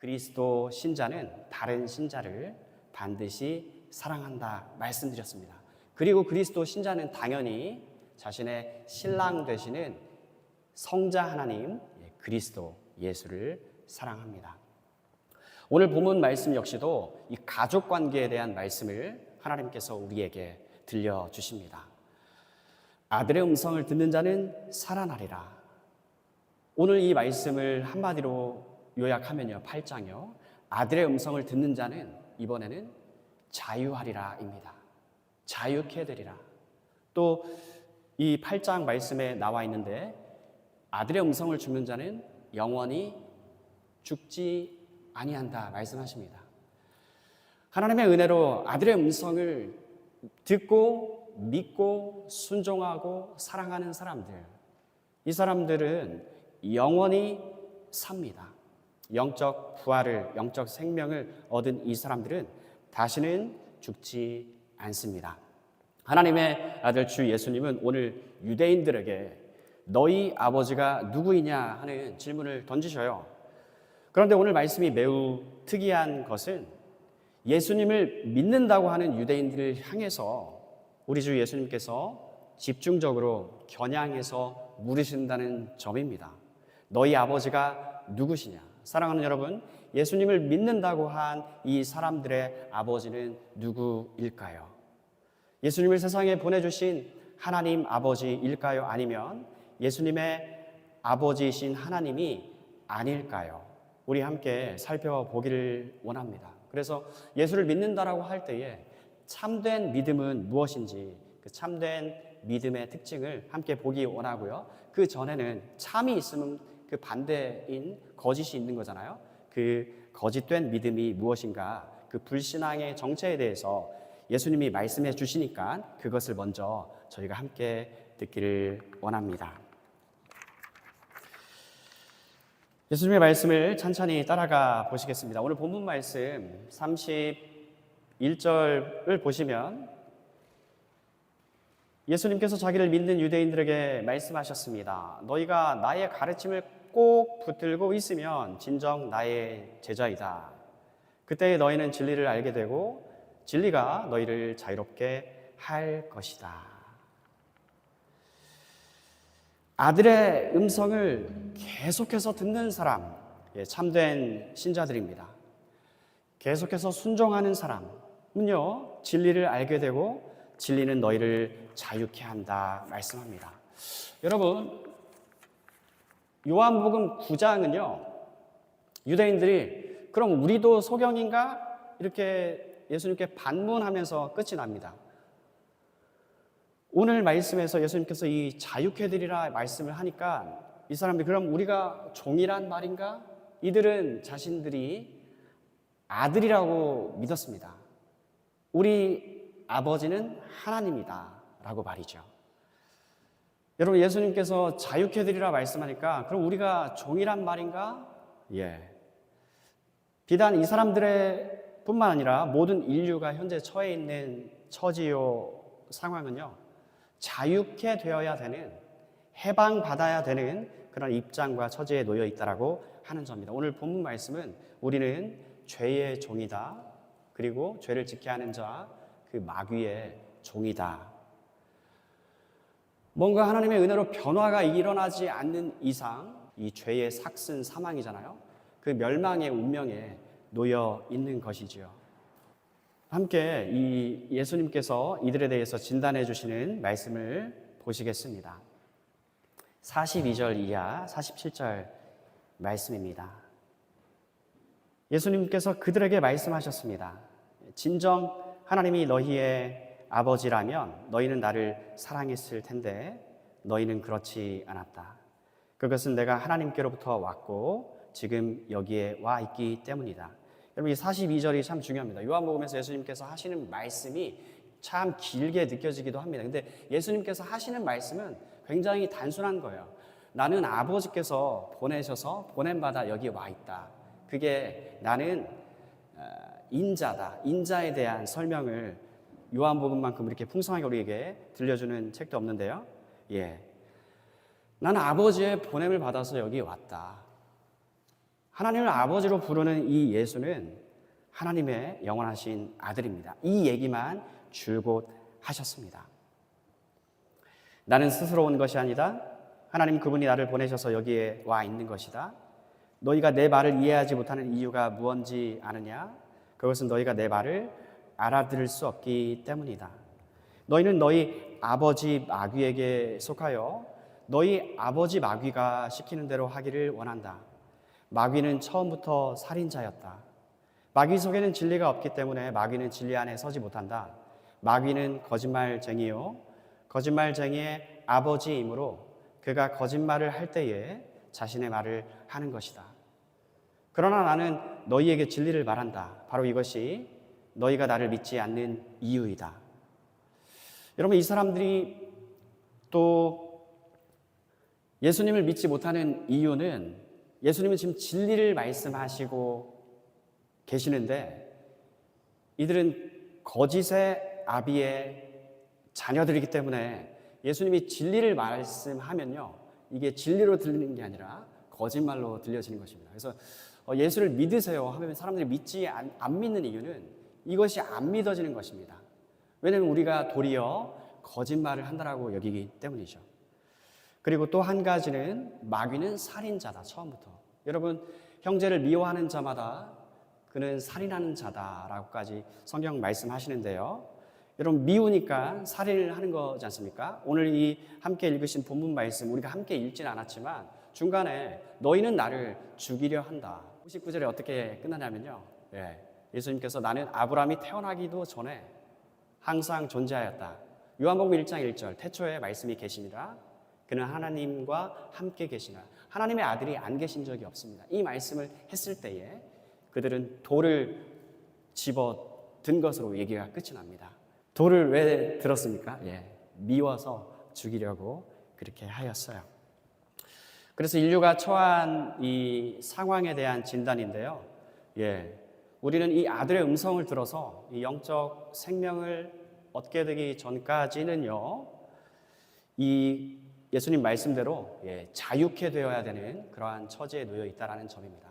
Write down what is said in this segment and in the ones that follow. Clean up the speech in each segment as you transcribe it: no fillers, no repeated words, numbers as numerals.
그리스도 신자는 다른 신자를 반드시 사랑한다 말씀드렸습니다. 그리고 그리스도 신자는 당연히 자신의 신랑 되시는 성자 하나님 그리스도 예수를 사랑합니다. 오늘 본문 말씀 역시도 이 가족 관계에 대한 말씀을 하나님께서 우리에게 들려주십니다. 아들의 음성을 듣는 자는 살아나리라. 오늘 이 말씀을 한마디로 요약하면요, 8장이요. 아들의 음성을 듣는 자는 이번에는 자유하리라입니다. 자유케 되리라. 또 이 8장 말씀에 나와 있는데 아들의 음성을 듣는 자는 영원히 죽지 아니한다 말씀하십니다. 하나님의 은혜로 아들의 음성을 듣고 믿고 순종하고 사랑하는 사람들, 이 사람들은 영원히 삽니다. 영적 부활을, 영적 생명을 얻은 이 사람들은 다시는 죽지 않습니다. 하나님의 아들 주 예수님은 오늘 유대인들에게 너희 아버지가 누구이냐 하는 질문을 던지셔요. 그런데 오늘 말씀이 매우 특이한 것은 예수님을 믿는다고 하는 유대인들을 향해서 우리 주 예수님께서 집중적으로 겨냥해서 물으신다는 점입니다. 너희 아버지가 누구시냐? 사랑하는 여러분, 예수님을 믿는다고 한 이 사람들의 아버지는 누구일까요? 예수님을 세상에 보내주신 하나님 아버지일까요? 아니면 예수님의 아버지이신 하나님이 아닐까요? 우리 함께 살펴보기를 원합니다. 그래서 예수를 믿는다라고 할 때에 참된 믿음은 무엇인지, 그 참된 믿음의 특징을 함께 보기 원하고요. 그 전에는 참이 있으면 그 반대인 거짓이 있는 거잖아요. 그 거짓된 믿음이 무엇인가, 그 불신앙의 정체에 대해서 예수님이 말씀해 주시니까 그것을 먼저 저희가 함께 듣기를 원합니다. 예수님의 말씀을 천천히 따라가 보시겠습니다. 오늘 본문 말씀 31절을 보시면 예수님께서 자기를 믿는 유대인들에게 말씀하셨습니다. 너희가 나의 가르침을 꼭 붙들고 있으면 진정 나의 제자이다. 그때 너희는 진리를 알게 되고 진리가 너희를 자유롭게 할 것이다. 아들의 음성을 계속해서 듣는 사람, 참된 신자들입니다. 계속해서 순종하는 사람은요, 진리를 알게 되고 진리는 너희를 자유케 한다 말씀합니다. 여러분, 요한복음 9장은요, 유대인들이 그럼 우리도 소경인가? 이렇게 예수님께 반문하면서 끝이 납니다. 오늘 말씀에서 예수님께서 이 자유케 되리라 말씀을 하니까 이 사람들이 그럼 우리가 종이란 말인가? 이들은 자신들이 아들이라고 믿었습니다. 우리 아버지는 하나님이다 라고 말이죠. 여러분, 예수님께서 자유케 되리라 말씀하니까 그럼 우리가 종이란 말인가? 비단 이 사람들의 뿐만 아니라 모든 인류가 현재 처해 있는 처지요 상황은요, 자유케 되어야 되는, 해방받아야 되는 그런 입장과 처지에 놓여 있다라고 하는 점입니다. 오늘 본문 말씀은 우리는 죄의 종이다, 그리고 죄를 지켜야 하는 자, 그 마귀의 종이다. 뭔가 하나님의 은혜로 변화가 일어나지 않는 이상 이 죄의 삭슨 사망이잖아요. 그 멸망의 운명에 놓여 있는 것이지요. 함께 이 예수님께서 이들에 대해서 진단해 주시는 말씀을 보시겠습니다. 42절 이하 47절 말씀입니다. 예수님께서 그들에게 말씀하셨습니다. 진정 하나님이 너희의 아버지라면 너희는 나를 사랑했을 텐데 너희는 그렇지 않았다. 그것은 내가 하나님께로부터 왔고 지금 여기에 와 있기 때문이다. 여러분, 이 42절이 참 중요합니다. 요한복음에서 예수님께서 하시는 말씀이 참 길게 느껴지기도 합니다. 근데 예수님께서 하시는 말씀은 굉장히 단순한 거예요. 나는 아버지께서 보내셔서 보냄받아 여기 와 있다. 그게 나는 인자다. 인자에 대한 설명을 요한복음만큼 이렇게 풍성하게 우리에게 들려주는 책도 없는데요. 나는 아버지의 보냄을 받아서 여기 왔다. 하나님을 아버지로 부르는 이 예수는 하나님의 영원하신 아들입니다. 이 얘기만 줄곧 하셨습니다. 나는 스스로 온 것이 아니다. 하나님 그분이 나를 보내셔서 여기에 와 있는 것이다. 너희가 내 말을 이해하지 못하는 이유가 무언지 아느냐? 그것은 너희가 내 말을 알아들을 수 없기 때문이다. 너희는 너희 아버지 마귀에게 속하여 너희 아버지 마귀가 시키는 대로 하기를 원한다. 마귀는 처음부터 살인자였다. 마귀 속에는 진리가 없기 때문에 마귀는 진리 안에 서지 못한다. 마귀는 거짓말쟁이요 거짓말쟁이의 아버지이므로 그가 거짓말을 할 때에 자신의 말을 하는 것이다. 그러나 나는 너희에게 진리를 말한다. 바로 이것이 너희가 나를 믿지 않는 이유이다. 여러분, 이 사람들이 또 예수님을 믿지 못하는 이유는 예수님은 지금 진리를 말씀하시고 계시는데 이들은 거짓의 아비의 자녀들이기 때문에 예수님이 진리를 말씀하면요, 이게 진리로 들리는 게 아니라 거짓말로 들려지는 것입니다. 그래서 예수를 믿으세요 하면 사람들이 믿지 안 믿는 이유는 이것이 안 믿어지는 것입니다. 왜냐하면 우리가 도리어 거짓말을 한다라고 여기기 때문이죠. 그리고 또 한 가지는 마귀는 살인자다. 처음부터 여러분, 형제를 미워하는 자마다 그는 살인하는 자다라고까지 성경 말씀하시는데요, 여러분, 미우니까 살인을 하는 거지 않습니까? 오늘 이 함께 읽으신 본문 말씀 우리가 함께 읽지는 않았지만 중간에 너희는 나를 죽이려 한다. 59절에 어떻게 끝나냐면요, 예수님께서 나는 아브라함이 태어나기도 전에 항상 존재하였다. 요한복음 1장 1절 태초에 말씀이 계시니라. 그는 하나님과 함께 계시나. 하나님의 아들이 안 계신 적이 없습니다. 이 말씀을 했을 때에 그들은 돌을 집어든 것으로 얘기가 끝이 납니다. 돌을 왜 들었습니까? 미워서 죽이려고 그렇게 하였어요. 그래서 인류가 처한 이 상황에 대한 진단인데요. 우리는 이 아들의 음성을 들어서 이 영적 생명을 얻게 되기 전까지는요, 이 예수님 말씀대로 자유케 되어야 되는 그러한 처지에 놓여 있다는 점입니다.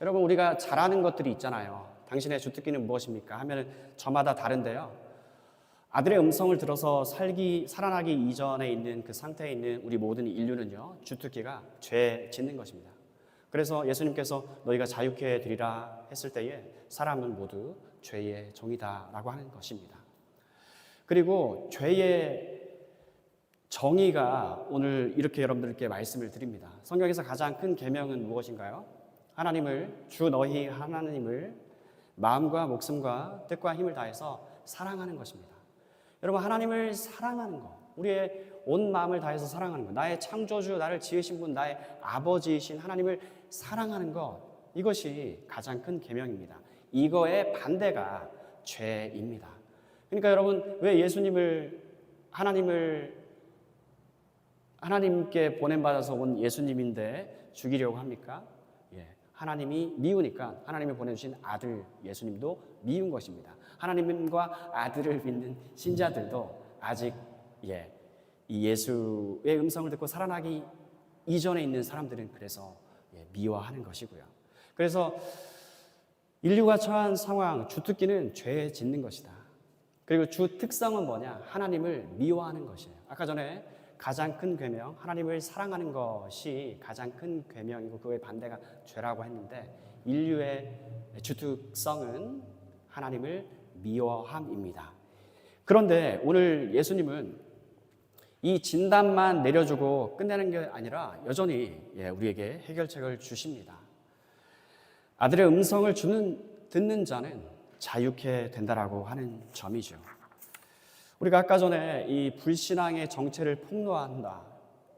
여러분, 우리가 잘 아는 것들이 있잖아요. 당신의 주특기는 무엇입니까? 하면 저마다 다른데요, 아들의 음성을 들어서 살아나기 이전에 있는 그 상태에 있는 우리 모든 인류는요, 주특기가 죄 짓는 것입니다. 그래서 예수님께서 너희가 자유케 되리라 했을 때에 사람은 모두 죄의 종이다라고 하는 것입니다. 그리고 죄의 정의가 오늘 이렇게 여러분들께 말씀을 드립니다. 성경에서 가장 큰 계명은 무엇인가요? 주 너희 하나님을 마음과 목숨과 뜻과 힘을 다해서 사랑하는 것입니다. 여러분, 하나님을 사랑하는 것, 우리의 온 마음을 다해서 사랑하는 것, 나의 창조주, 나를 지으신 분, 나의 아버지이신 하나님을 사랑하는 것, 이것이 가장 큰 계명입니다. 이거의 반대가 죄입니다. 그러니까 여러분, 왜 하나님께 보냄받아서 온 예수님인데 죽이려고 합니까? 하나님이 미우니까 하나님이 보내주신 아들 예수님도 미운 것입니다. 하나님과 아들을 믿는 신자들도 아직 이 예수의 음성을 듣고 살아나기 이전에 있는 사람들은 그래서 미워하는 것이고요. 그래서 인류가 처한 상황, 주특기는 죄에 짓는 것이다. 그리고 주 특성은 뭐냐? 하나님을 미워하는 것이에요. 아까 전에 가장 큰 계명, 하나님을 사랑하는 것이 가장 큰 계명이고 그의 반대가 죄라고 했는데, 인류의 주특성은 하나님을 미워함입니다. 그런데 오늘 예수님은 이 진단만 내려주고 끝내는 게 아니라 여전히 우리에게 해결책을 주십니다. 아들의 음성을 듣는 자는 자유케 된다라고 하는 점이죠. 우리가 아까 전에 이 불신앙의 정체를 폭로한다.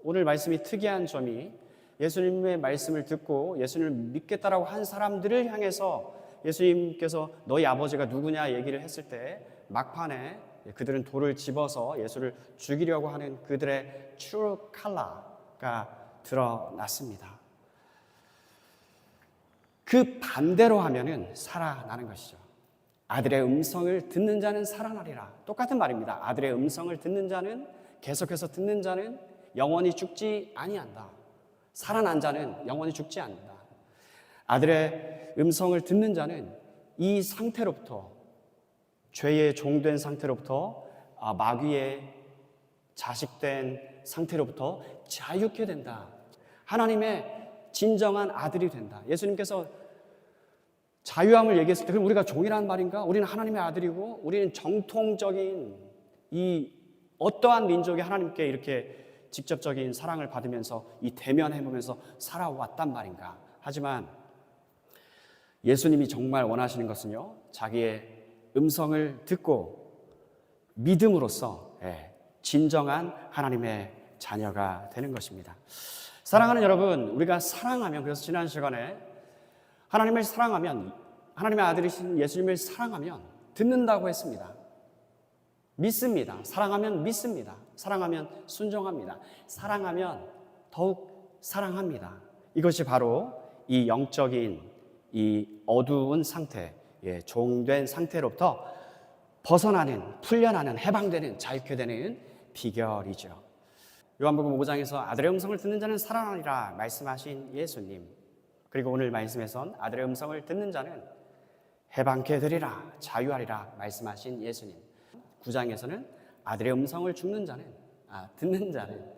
오늘 말씀이 특이한 점이 예수님의 말씀을 듣고 예수님을 믿겠다라고 한 사람들을 향해서 예수님께서 너희 아버지가 누구냐 얘기를 했을 때 막판에 그들은 돌을 집어서 예수를 죽이려고 하는 그들의 true color가 드러났습니다. 그 반대로 하면은 살아나는 것이죠. 아들의 음성을 듣는 자는 살아나리라. 똑같은 말입니다. 아들의 음성을 듣는 자는, 계속해서 듣는 자는 영원히 죽지 아니한다. 살아난 자는 영원히 죽지 않는다. 아들의 음성을 듣는 자는 이 상태로부터, 죄의 종된 상태로부터, 마귀의 자식된 상태로부터 자유케 된다. 하나님의 진정한 아들이 된다. 예수님께서 자유함을 얘기했을 때 그럼 우리가 종이란 말인가? 우리는 하나님의 아들이고 우리는 정통적인 이 어떠한 민족이 하나님께 이렇게 직접적인 사랑을 받으면서 이 대면해보면서 살아왔단 말인가? 하지만 예수님이 정말 원하시는 것은요, 자기의 음성을 듣고 믿음으로써 진정한 하나님의 자녀가 되는 것입니다. 사랑하는 여러분, 우리가 사랑하면, 그래서 지난 시간에 하나님을 사랑하면, 하나님의 아들이신 예수님을 사랑하면 듣는다고 했습니다. 믿습니다. 사랑하면 믿습니다. 사랑하면 순종합니다. 사랑하면 더욱 사랑합니다. 이것이 바로 이 영적인 이 어두운 상태, 종된 상태로부터 벗어나는, 풀려나는, 해방되는, 자유케 되는 비결이죠. 요한복음 5장에서 아들의 음성을 듣는 자는 살아나리라 말씀하신 예수님, 그리고 오늘 말씀에선 아들의 음성을 듣는 자는 해방케 되리라, 자유하리라 말씀하신 예수님, 9장에서는 아들의 음성을 듣는 자는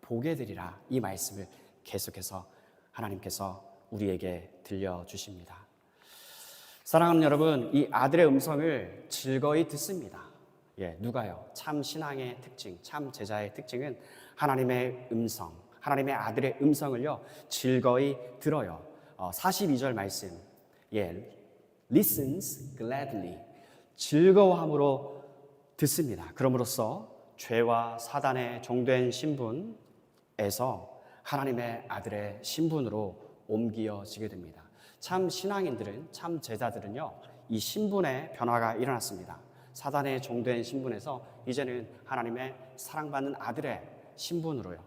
보게 되리라, 이 말씀을 계속해서 하나님께서 우리에게 들려주십니다. 사랑하는 여러분, 이 아들의 음성을 즐거이 듣습니다. 누가요? 참 신앙의 특징, 참 제자의 특징은 하나님의 음성, 하나님의 아들의 음성을요, 즐거이 들어요. 42절 말씀, listens gladly, 즐거워함으로 듣습니다. 그럼으로써 죄와 사단의 종된 신분에서 하나님의 아들의 신분으로 옮겨지게 됩니다. 참 신앙인들은, 참 제자들은요, 이 신분의 변화가 일어났습니다. 사단의 종된 신분에서 이제는 하나님의 사랑받는 아들의 신분으로요,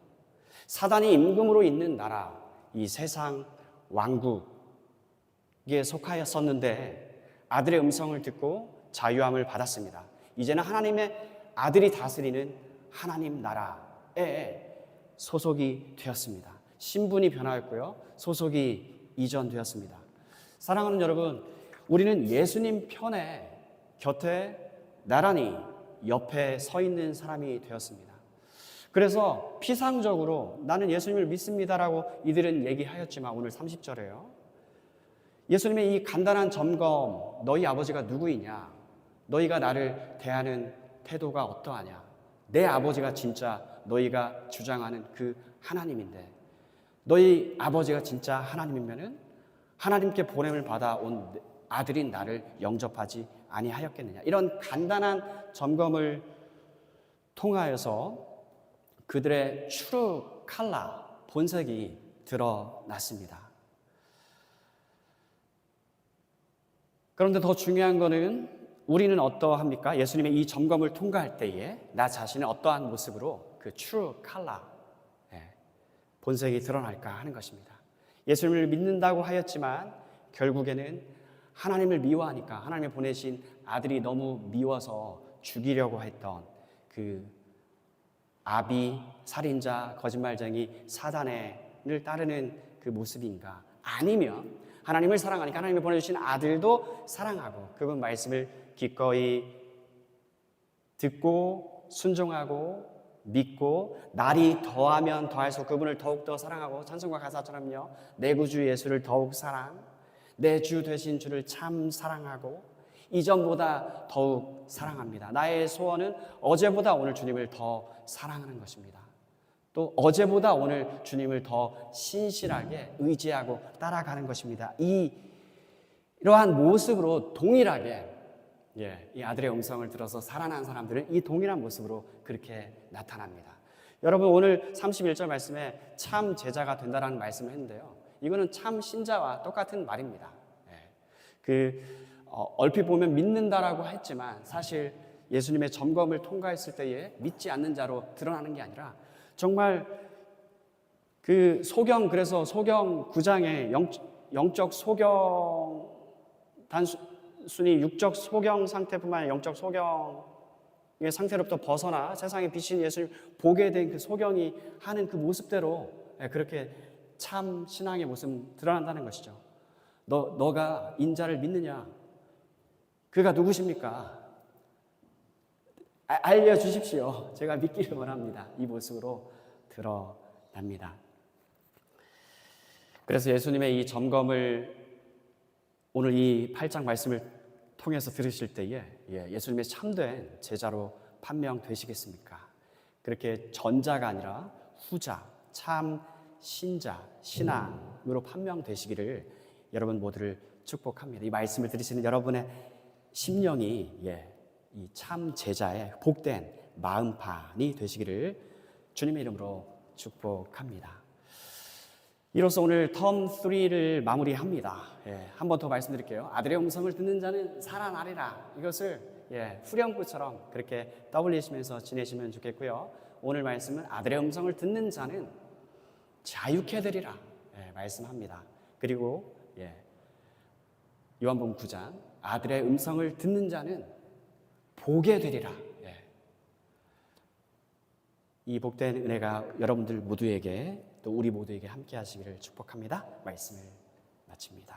사단이 임금으로 있는 나라, 이 세상 왕국에 속하였었는데 아들의 음성을 듣고 자유함을 받았습니다. 이제는 하나님의 아들이 다스리는 하나님 나라에 소속이 되었습니다. 신분이 변화했고요, 소속이 이전되었습니다. 사랑하는 여러분, 우리는 예수님 편에, 곁에 나란히 옆에 서 있는 사람이 되었습니다. 그래서 피상적으로 나는 예수님을 믿습니다라고 이들은 얘기하였지만 오늘 30절에요, 예수님의 이 간단한 점검, 너희 아버지가 누구이냐, 너희가 나를 대하는 태도가 어떠하냐, 내 아버지가 진짜 너희가 주장하는 그 하나님인데 너희 아버지가 진짜 하나님이면은 하나님께 보냄을 받아온 아들인 나를 영접하지 아니하였겠느냐. 이런 간단한 점검을 통하여서 그들의 true color, 본색이 드러났습니다. 그런데 더 중요한 거는 우리는 어떠합니까? 예수님의 이 점검을 통과할 때에 나 자신은 어떠한 모습으로 그 true color, 본색이 드러날까 하는 것입니다. 예수님을 믿는다고 하였지만 결국에는 하나님을 미워하니까, 하나님이 보내신 아들이 너무 미워서 죽이려고 했던 그 아비, 살인자, 거짓말쟁이, 사단을 따르는 그 모습인가? 아니면 하나님을 사랑하니까 하나님이 보내주신 아들도 사랑하고 그분 말씀을 기꺼이 듣고 순종하고 믿고 날이 더하면 더할수록 그분을 더욱더 사랑하고, 찬송가 가사처럼요, 내 구주 예수를 더욱 사랑, 내 주 되신 주를 참 사랑하고 이전보다 더욱 사랑합니다. 나의 소원은 어제보다 오늘 주님을 더 사랑하는 것입니다. 또 어제보다 오늘 주님을 더 신실하게 의지하고 따라가는 것입니다. 이러한 모습으로 동일하게 이 아들의 음성을 들어서 살아난 사람들은 이 동일한 모습으로 그렇게 나타납니다. 여러분, 오늘 31절 말씀에 참 제자가 된다라는 말씀을 했는데요, 이거는 참 신자와 똑같은 말입니다. 얼핏 보면 믿는다라고 했지만 사실 예수님의 점검을 통과했을 때에 믿지 않는 자로 드러나는 게 아니라 정말 그 소경, 그래서 소경 9장에 영적 소경, 단순히 육적 소경 상태뿐만 아니라 영적 소경의 상태로부터 벗어나 세상에 비친 예수님 보게 된 그 소경이 하는 그 모습대로 그렇게 참 신앙의 모습 드러난다는 것이죠. 너가 인자를 믿느냐? 그가 누구십니까? 알려주십시오. 제가 믿기를 원합니다. 이 모습으로 드러납니다. 그래서 예수님의 이 점검을 오늘 이 8장 말씀을 통해서 들으실 때에 예수님의 참된 제자로 판명되시겠습니까? 그렇게 전자가 아니라 후자, 참 신자, 신앙으로 판명되시기를 여러분 모두를 축복합니다. 이 말씀을 들으시는 여러분의 심령이 이 참 제자의 복된 마음판이 되시기를 주님의 이름으로 축복합니다. 이로써 오늘 텀 3를 마무리합니다. 한 번 더 말씀드릴게요. 아들의 음성을 듣는 자는 살아나리라. 이것을 후렴구처럼 그렇게 떠올리시면서 지내시면 좋겠고요. 오늘 말씀은 아들의 음성을 듣는 자는 자유케 되리라 말씀합니다. 그리고 요한복음 9장 아들의 음성을 듣는 자는 보게 되리라. 이 복된 은혜가 여러분들 모두에게 또 우리 모두에게 함께 하시기를 축복합니다. 말씀을 마칩니다.